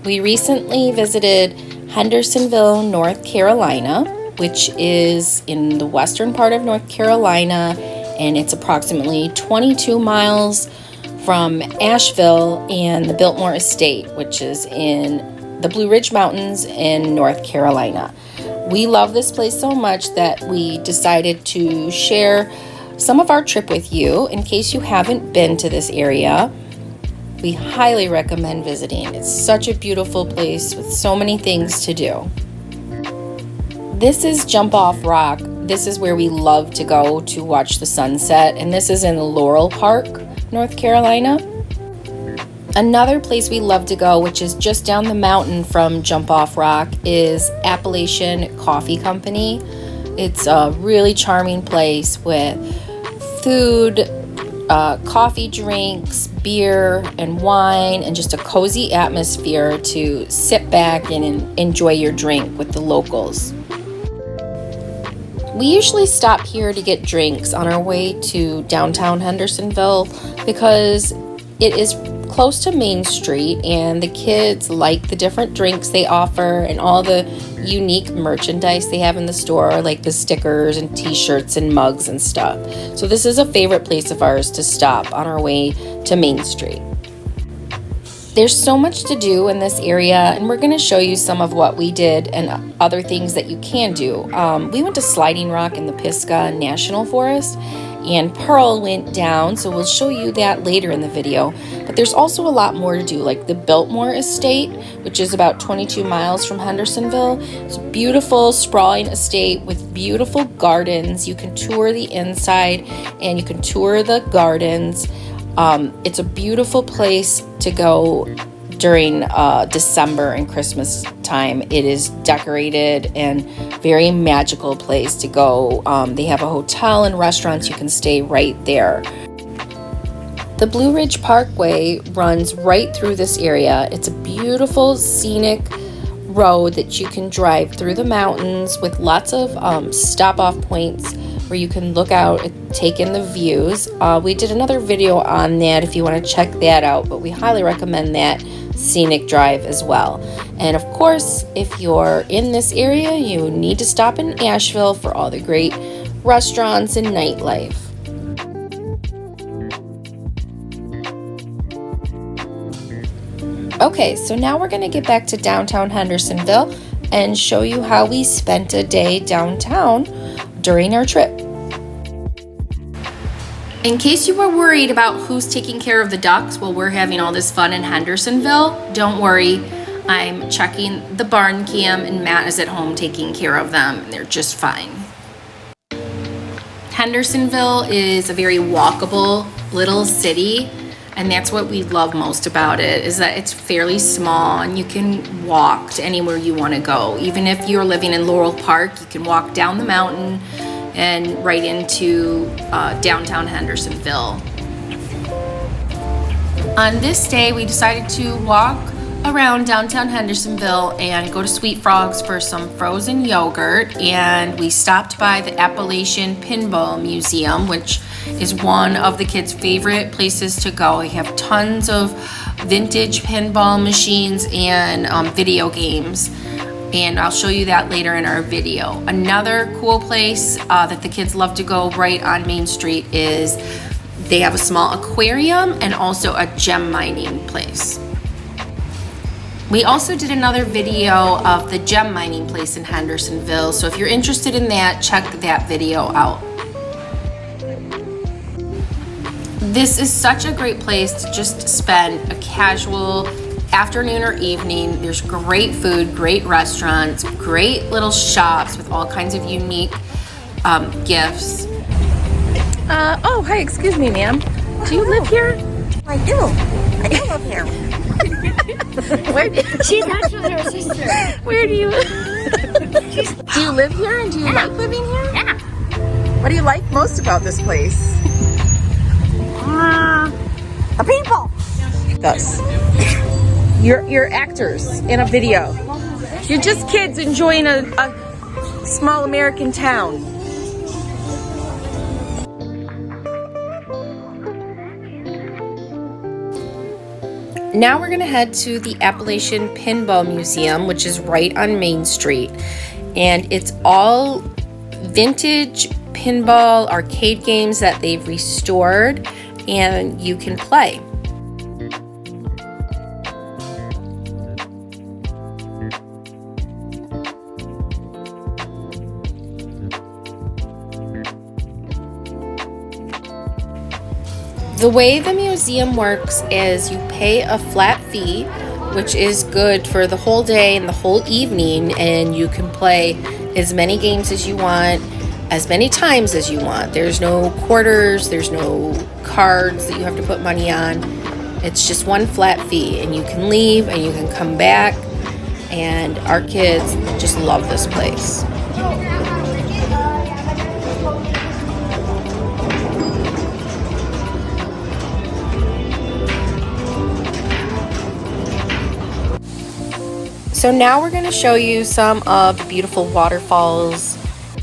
We recently visited Hendersonville, North Carolina, which is in the western part of North Carolina, and it's approximately 22 miles from Asheville and the Biltmore Estate, which is in the Blue Ridge Mountains in North Carolina. We love this place so much that we decided to share some of our trip with you. In case you haven't been to this area, we highly recommend visiting. It's such a beautiful place with so many things to do. This is Jump Off Rock. This is where we love to go to watch the sunset, and this is in Laurel Park, North Carolina. Another place we love to go, which is just down the mountain from Jump Off Rock, is Appalachian Coffee Company. It's a really charming place with food, coffee, drinks, beer, and wine, and just a cozy atmosphere to sit back and enjoy your drink with the locals. We usually stop here to get drinks on our way to downtown Hendersonville because it is close to Main Street and the kids like the different drinks they offer and all the unique merchandise they have in the store, like the stickers and t-shirts and mugs and stuff. So this is a favorite place of ours to stop on our way to Main Street. There's so much to do in this area, and we're going to show you some of what we did and other things that you can do. We went to Sliding Rock in the Pisgah National Forest, and Pearl went down, so we'll show you that later in the video. But there's also a lot more to do, like the Biltmore Estate, which is about 22 miles from Hendersonville. It's a beautiful, sprawling estate with beautiful gardens. You can tour the inside, and you can tour the gardens. It's a beautiful place to go during December and Christmas time. It is decorated and very magical place to go. They have a hotel and restaurants. You can stay right there. The Blue Ridge Parkway runs right through this area. It's a beautiful scenic road that you can drive through the mountains with lots of stop-off points where you can look out and take in the views. We did another video on that if you want to check that out, but we highly recommend that scenic drive as well. And of course, if you're in this area, you need to stop in Asheville for all the great restaurants and nightlife. Okay, so now we're going to get back to downtown Hendersonville and show you how we spent a day downtown during our trip. In case you were worried about who's taking care of the ducks while we're having all this fun in Hendersonville, don't worry. I'm checking the barn cam and Matt is at home taking care of them, and they're just fine. Hendersonville is a very walkable little city, and that's what we love most about it, is that it's fairly small and you can walk to anywhere you want to go. Even if you're living in Laurel Park, you can walk down the mountain and right into downtown Hendersonville. On this day, we decided to walk around downtown Hendersonville and go to Sweet Frogs for some frozen yogurt, and we stopped by the Appalachian Pinball Museum, which is one of the kids' favorite places to go. They have tons of vintage pinball machines and video games, and I'll show you that later in our video. Another cool place that the kids love to go right on Main Street is they have a small aquarium and also a gem mining place. We also did another video of the gem mining place in Hendersonville, so if you're interested in that, check that video out. This is such a great place to just spend a casual afternoon or evening. There's great food, great restaurants, great little shops with all kinds of unique gifts. Oh, hi, excuse me, ma'am. Do you live here? I do. I do live here. She's actually her sister. Where do you Do you live here and do you like living here? Yeah. What do you like most about this place? The people. Us. You're actors in a video. You're just kids enjoying a small American town. Now we're gonna head to the Appalachian Pinball Museum, which is right on Main Street. And it's all vintage pinball arcade games that they've restored and you can play. The way the museum works is you pay a flat fee, which is good for the whole day and the whole evening, and you can play as many games as you want, as many times as you want. There's no quarters, there's no cards that you have to put money on. It's just one flat fee, and you can leave and you can come back, and our kids just love this place. So now we're going to show you some of the beautiful waterfalls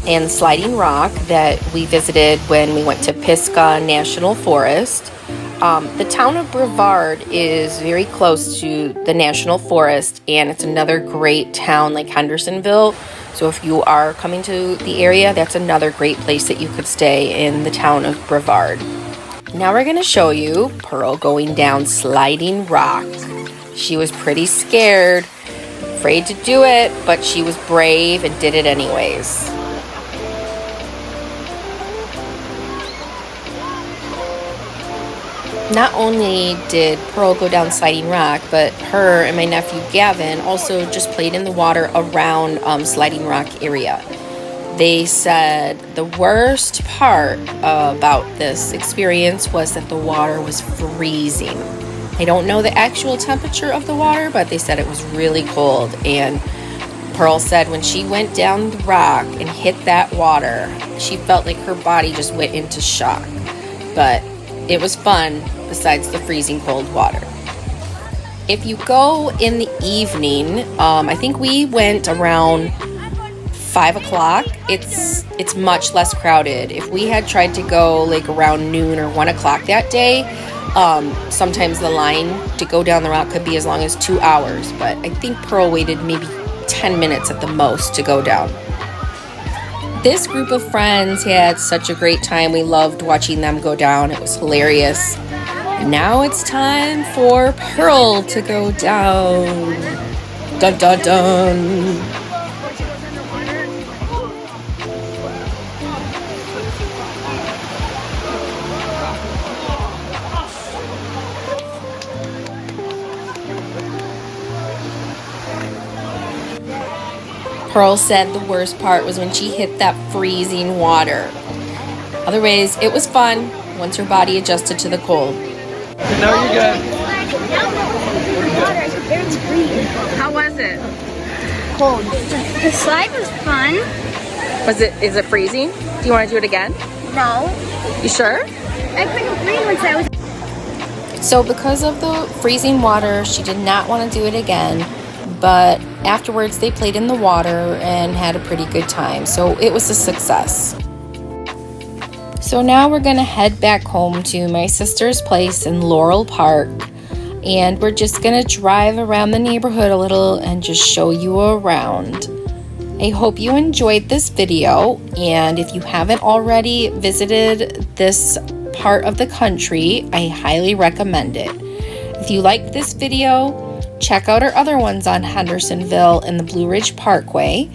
and sliding rock that we visited when we went to Pisgah National Forest. The town of Brevard is very close to the National Forest, and it's another great town like Hendersonville. So if you are coming to the area, that's another great place that you could stay, in the town of Brevard. Now we're going to show you Pearl going down sliding rock. She was pretty scared, afraid to do it, but she was brave and did it anyways. Not only did Pearl go down sliding rock, but her and my nephew Gavin also just played in the water around sliding rock area. They said the worst part about this experience was that the water was freezing. I don't know the actual temperature of the water, but they said it was really cold. And Pearl said when she went down the rock and hit that water, she felt like her body just went into shock. But it was fun besides the freezing cold water. If you go in the evening, I think we went around 5 o'clock. It's much less crowded. If we had tried to go like around noon or 1 o'clock that day, sometimes the line to go down the rock could be as long as 2 hours, but I think Pearl waited maybe 10 minutes at the most to go down. This group of friends had such a great time. We loved watching them go down. It was hilarious. Now it's time for Pearl to go down. Dun dun dun. Pearl said the worst part was when she hit that freezing water. Otherwise, it was fun once her body adjusted to the cold. No, you're good. How was it? Cold. The slide was fun. Is it freezing? Do you want to do it again? No. You sure? I couldn't breathe once I was... So because of the freezing water, she did not want to do it again. But afterwards, they played in the water and had a pretty good time. So it was a success. So now we're going to head back home to my sister's place in Laurel Park. And we're just going to drive around the neighborhood a little and just show you around. I hope you enjoyed this video. And if you haven't already visited this part of the country, I highly recommend it. If you liked this video, check out our other ones on Hendersonville and the Blue Ridge Parkway,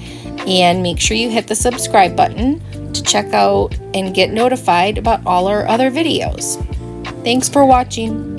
and make sure you hit the subscribe button to check out and get notified about all our other videos. Thanks for watching.